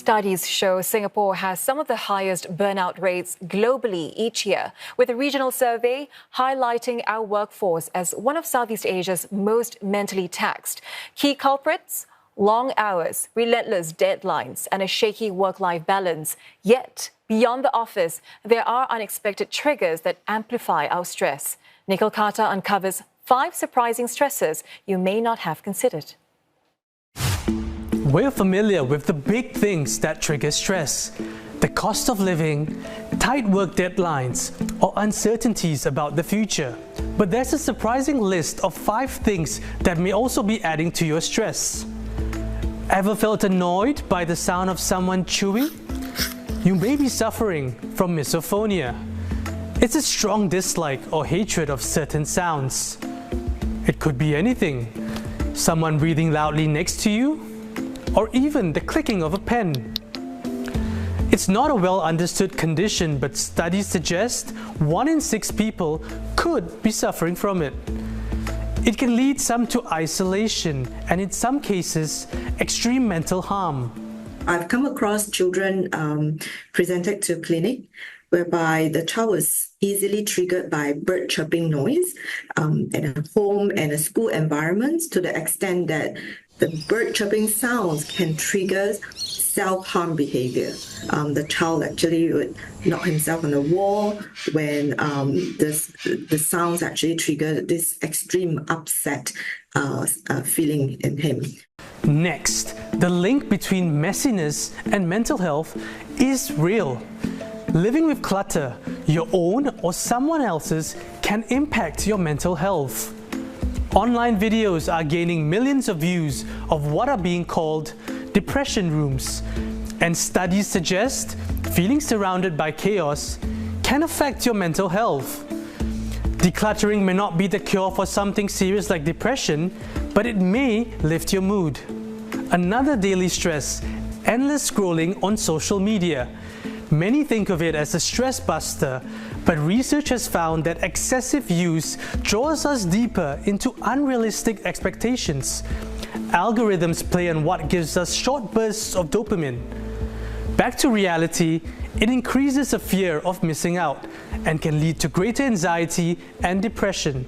Studies show Singapore has some of the highest burnout rates globally each year, with a regional survey highlighting our workforce as one of Southeast Asia's most mentally taxed. Key culprits? Long hours, relentless deadlines, and a shaky work-life balance. Yet, beyond the office, there are unexpected triggers that amplify our stress. Nikhil Khattar uncovers 5 surprising stressors you may not have considered. We're familiar with the big things that trigger stress: the cost of living, tight work deadlines, or uncertainties about the future. But there's a surprising list of 5 things that may also be adding to your stress. Ever felt annoyed by the sound of someone chewing? You may be suffering from misophonia. It's a strong dislike or hatred of certain sounds. It could be anything: someone breathing loudly next to you, or even the clicking of a pen. It's not a well-understood condition, but studies suggest 1 in 6 people could be suffering from it. It can lead some to isolation and, in some cases, extreme mental harm. I've come across children presented to clinic whereby the child was easily triggered by bird chirping noise in a home and a school environment, to the extent that the bird chirping sounds can trigger self-harm behavior. The child actually would knock himself on the wall when the sounds actually trigger this extreme upset feeling in him. Next, the link between messiness and mental health is real. Living with clutter, your own or someone else's, can impact your mental health. Online videos are gaining millions of views of what are being called depression rooms, and studies suggest feeling surrounded by chaos can affect your mental health. Decluttering may not be the cure for something serious like depression, but it may lift your mood. Another daily stress: endless scrolling on social media. Many think of it as a stress buster, but research has found that excessive use draws us deeper into unrealistic expectations. Algorithms play on what gives us short bursts of dopamine. Back to reality, it increases a fear of missing out and can lead to greater anxiety and depression.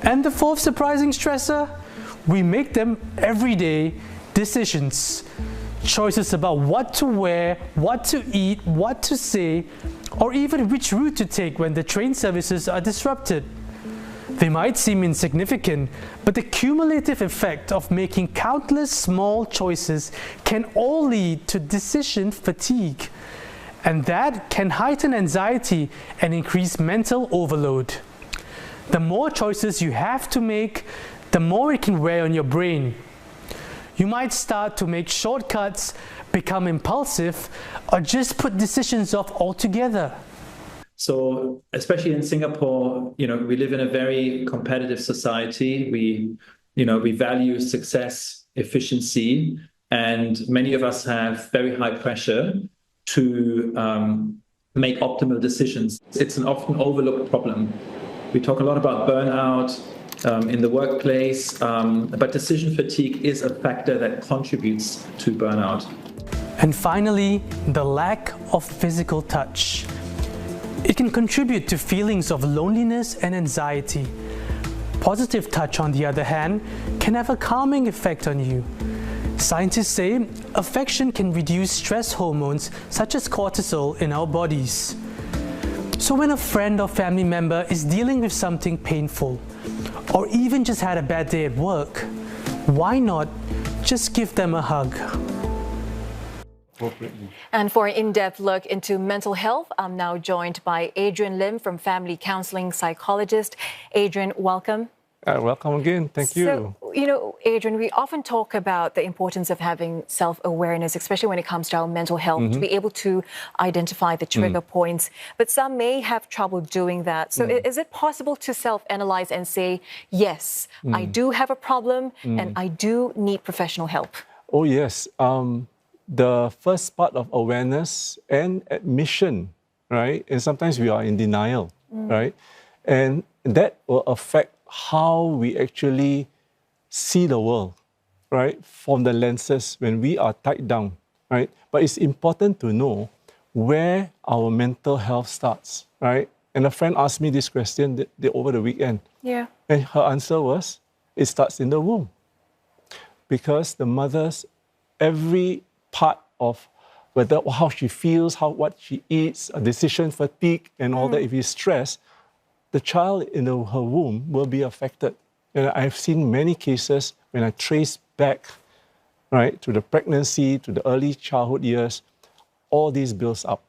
And the 4th surprising stressor? We make them everyday decisions. Choices about what to wear, what to eat, what to say, or even which route to take when the train services are disrupted. They might seem insignificant, but the cumulative effect of making countless small choices can all lead to decision fatigue. And that can heighten anxiety and increase mental overload. The more choices you have to make, the more it can wear on your brain. You might start to make shortcuts, become impulsive, or just put decisions off altogether. So, especially in Singapore, we live in a very competitive society. We value success, efficiency, and many of us have very high pressure to make optimal decisions. It's an often overlooked problem. We talk a lot about burnout in the workplace, but decision fatigue is a factor that contributes to burnout. And finally, the lack of physical touch. It can contribute to feelings of loneliness and anxiety. Positive touch, on the other hand, can have a calming effect on you. Scientists say affection can reduce stress hormones such as cortisol in our bodies. So when a friend or family member is dealing with something painful, or even just had a bad day at work, why not just give them a hug? And for an in-depth look into mental health, I'm now joined by Adrian Lim from Family Counselling Psychologist. Adrian, welcome. Welcome again. Thank you. So, Adrian, we often talk about the importance of having self-awareness, especially when it comes to our mental health, to be able to identify the trigger points. But some may have trouble doing that. So is it possible to self-analyze and say, yes, I do have a problem and I do need professional help? Oh, yes. The first part of awareness and admission, right? And sometimes we are in denial, right? And that will affect how we actually see the world, right? From the lenses when we are tied down right? But it's important to know where our mental health starts, right? And a friend asked me this question over the weekend. Yeah. And her answer was, it starts in the womb. Because the mother's every part of whether how she feels, what she eats, decision fatigue, and all that, if he's stressed, the child in her womb will be affected. And I've seen many cases when I trace back, right, to the pregnancy, to the early childhood years, all these builds up,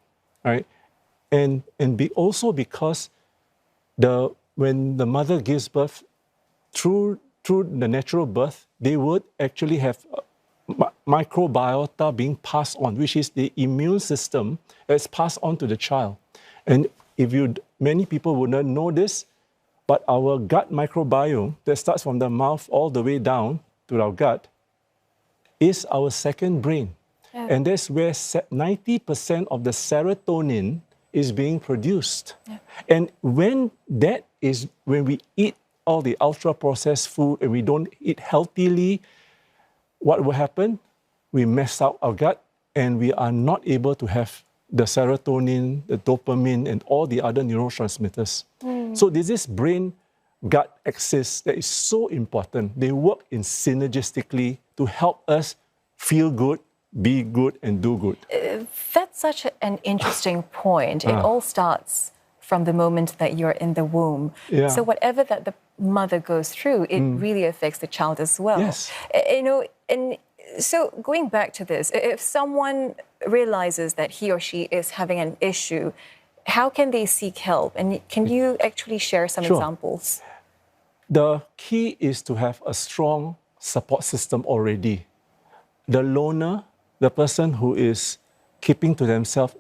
right? And also because when the mother gives birth, through the natural birth, they would actually have microbiota being passed on, which is the immune system that's passed on to the child. And many people would not know this, but our gut microbiome that starts from the mouth all the way down to our gut is our second brain. Yeah. And that's where 90% of the serotonin is being produced. Yeah. And when we eat all the ultra-processed food and we don't eat healthily, what will happen? We mess up our gut and we are not able to have the serotonin, the dopamine, and all the other neurotransmitters. So there's this brain-gut axis that is so important. They work synergistically to help us feel good, be good, and do good. That's such an interesting point. It all starts from the moment that you're in the womb. Yeah. So whatever that the mother goes through, it really affects the child as well. Yes. And so going back to this, if someone realizes that he or she is having an issue, how can they seek help? And can you actually share some examples? The key is to have a strong support system already. The loner, the person who is keeping to themselves,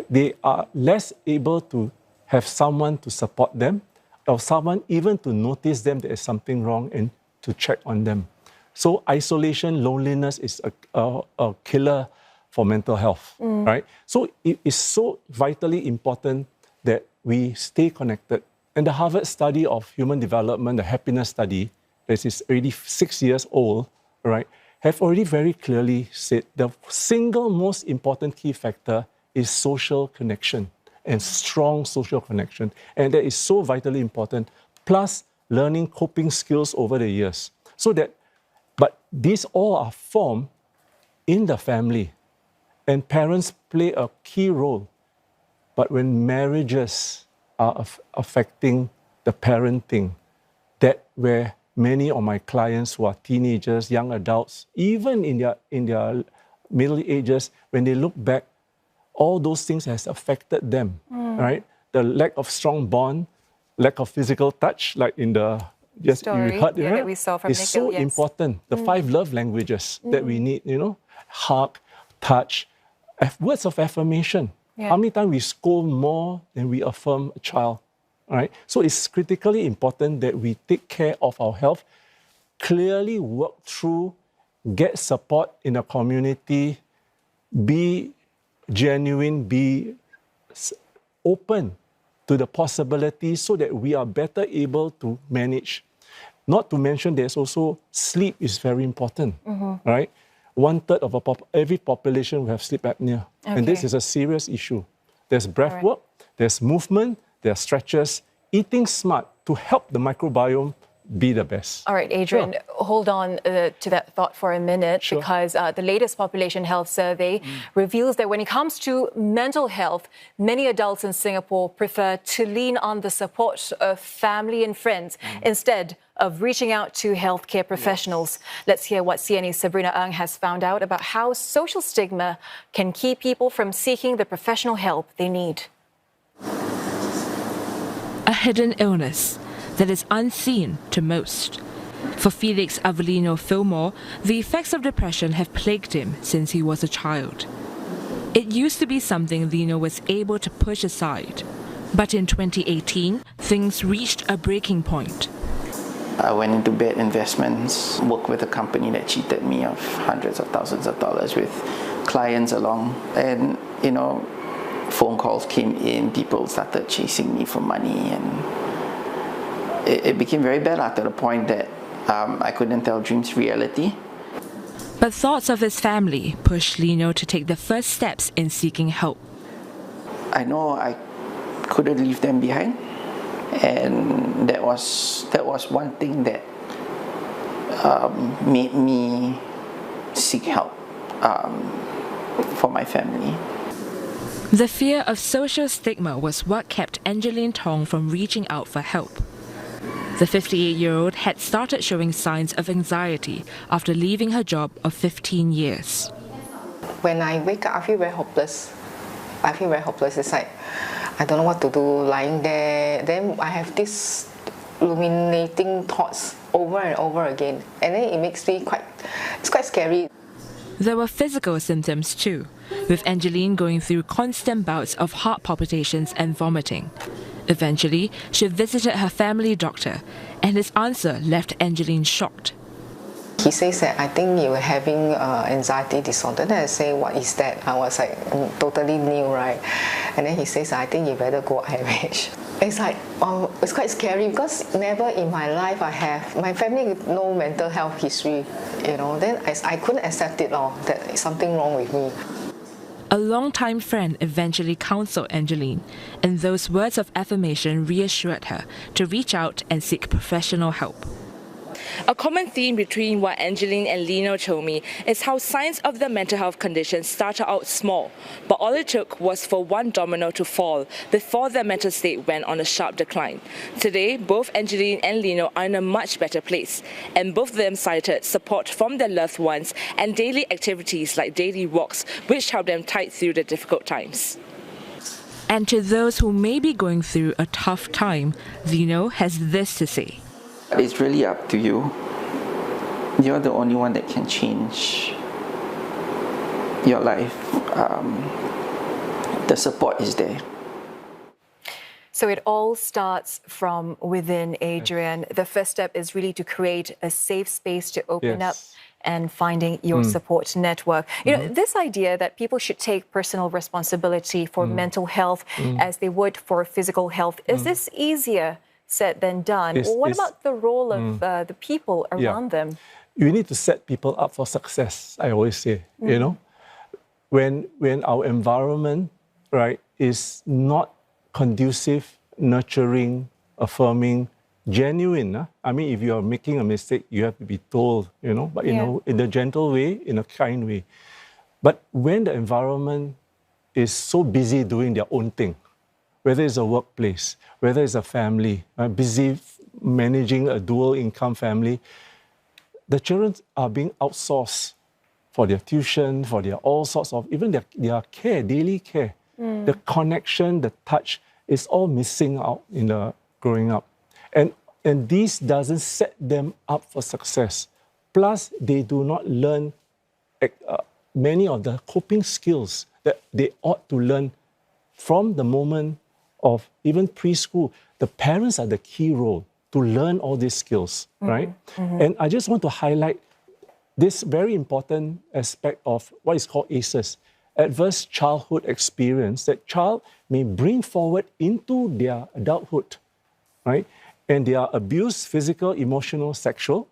they are less able to have someone to support them or someone even to notice them there is something wrong and to check on them. So isolation, loneliness is a killer for mental health, right? So it is so vitally important that we stay connected. And the Harvard study of human development, the happiness study, that is already 6 years old, right, have already very clearly said the single most important key factor is social connection and strong social connection. And that is so vitally important, plus learning coping skills over the years. But these all are formed in the family, and parents play a key role. But when marriages are affecting the parenting, that where many of my clients who are teenagers, young adults, even in their middle ages, when they look back, all those things has affected them, right? The lack of strong bond, lack of physical touch, like in the story you heard, that we saw from Nikhil, is so important. The 5 love languages that we need, hug, touch, words of affirmation. Yeah. How many times we scold more than we affirm a child, right? So it's critically important that we take care of our health, clearly work through, get support in the community, be genuine, be open to the possibilities so that we are better able to manage. Not to mention there's also sleep is very important, right? 1/3 of every population will have sleep apnea. Okay. And this is a serious issue. There's breath work, there's movement, there's stretches, eating smart to help the microbiome be the best. All right, Adrian, hold on to that thought for a minute, because the latest population health survey reveals that when it comes to mental health, many adults in Singapore prefer to lean on the support of family and friends instead of reaching out to healthcare professionals. Let's hear what CNA's Sabrina Ng has found out about how social stigma can keep people from seeking the professional help they need. A hidden illness that is unseen to most. For Felix Avelino Fillmore, the effects of depression have plagued him since he was a child. It used to be something Lino was able to push aside. But in 2018, things reached a breaking point. I went into bad investments, worked with a company that cheated me of hundreds of thousands of dollars with clients along. And, phone calls came in, people started chasing me for money, and it became very bad to the point that I couldn't tell dreams reality. But thoughts of his family pushed Lino to take the first steps in seeking help. I know I couldn't leave them behind, and that was one thing that made me seek help for my family. The fear of social stigma was what kept Angeline Tong from reaching out for help. The 58-year-old had started showing signs of anxiety after leaving her job of 15 years. When I wake up, I feel very hopeless. It's like, I don't know what to do, lying there. Then I have these ruminating thoughts over and over again. And then it makes me it's quite scary. There were physical symptoms too, with Angeline going through constant bouts of heart palpitations and vomiting. Eventually, she visited her family doctor, and his answer left Angeline shocked. He says that, I think you're having anxiety disorder. Then I say, what is that? I was like, totally new, right? And then he says, I think you better go IMH. It's like, it's quite scary because never in my life my family with no mental health history, Then I couldn't accept it all, that there's something wrong with me. A longtime friend eventually counseled Angeline, and those words of affirmation reassured her to reach out and seek professional help. A common theme between what Angeline and Lino told me is how signs of their mental health condition started out small, but all it took was for one domino to fall before their mental state went on a sharp decline. Today, both Angeline and Lino are in a much better place, and both of them cited support from their loved ones and daily activities like daily walks, which help them tide through the difficult times. And to those who may be going through a tough time, Lino has this to say. It's really up to you. You're the only one that can change your life. The support is there. So it all starts from within, Adrian. The first step is really to create a safe space to open up and finding your support network. This idea that people should take personal responsibility for mental health as they would for physical health, is this easier said than done? What about the role of the people around them? You need to set people up for success, I always say, When our environment, right, is not conducive, nurturing, affirming, genuine. I mean, if you are making a mistake, you have to be told, but in a gentle way, in a kind way. But when the environment is so busy doing their own thing, whether it's a workplace, whether it's a family, busy managing a dual income family, the children are being outsourced for their tuition, for their all sorts of, even their care, daily care. The connection, the touch is all missing out in the growing up. And this doesn't set them up for success. Plus, they do not learn many of the coping skills that they ought to learn from the moment of even preschool. The parents are the key role to learn all these skills, right? And I just want to highlight this very important aspect of what is called ACEs, adverse childhood experience that child may bring forward into their adulthood, right? And they are abuse, physical, emotional, sexual,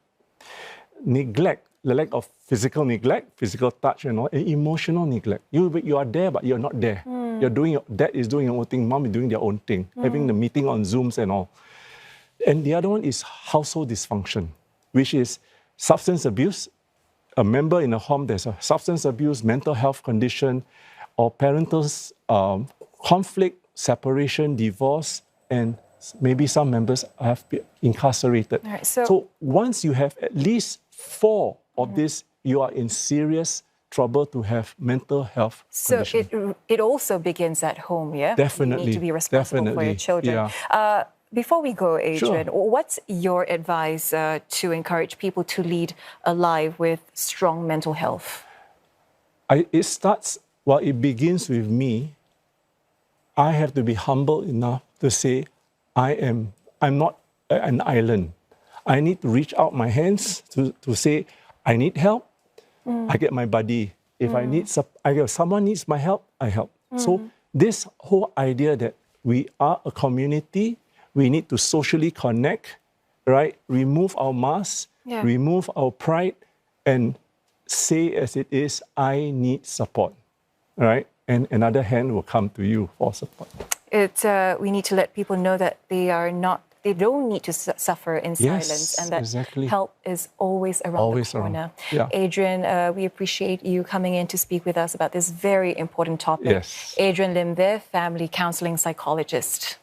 neglect, the lack of physical neglect, physical touch and all, and emotional neglect. You are there, but you're not there. Dad is doing your own thing, mom is doing their own thing, having the meeting on Zooms and all. And the other one is household dysfunction, which is substance abuse. A member in a home, there's a substance abuse, mental health condition, or parental conflict, separation, divorce, and maybe some members have been incarcerated. Right, so once you have at least 4 of this, you are in serious trouble to have mental health condition. So it also begins at home, yeah? Definitely. You need to be responsible for your children. Yeah. Before we go, Adrian, what's your advice to encourage people to lead a life with strong mental health? It begins with me. I have to be humble enough to say, I'm not an island. I need to reach out my hands to say, I need help. I get my buddy. If someone needs my help, I help. So this whole idea that we are a community, we need to socially connect, right? Remove our masks, remove our pride, and say as it is, I need support, right? And another hand will come to you for support. We need to let people know that they don't need to suffer in silence, and that help is always around the corner. Yeah. Adrian, we appreciate you coming in to speak with us about this very important topic. Yes. Adrian Lim there, Family Counselling Psychologist.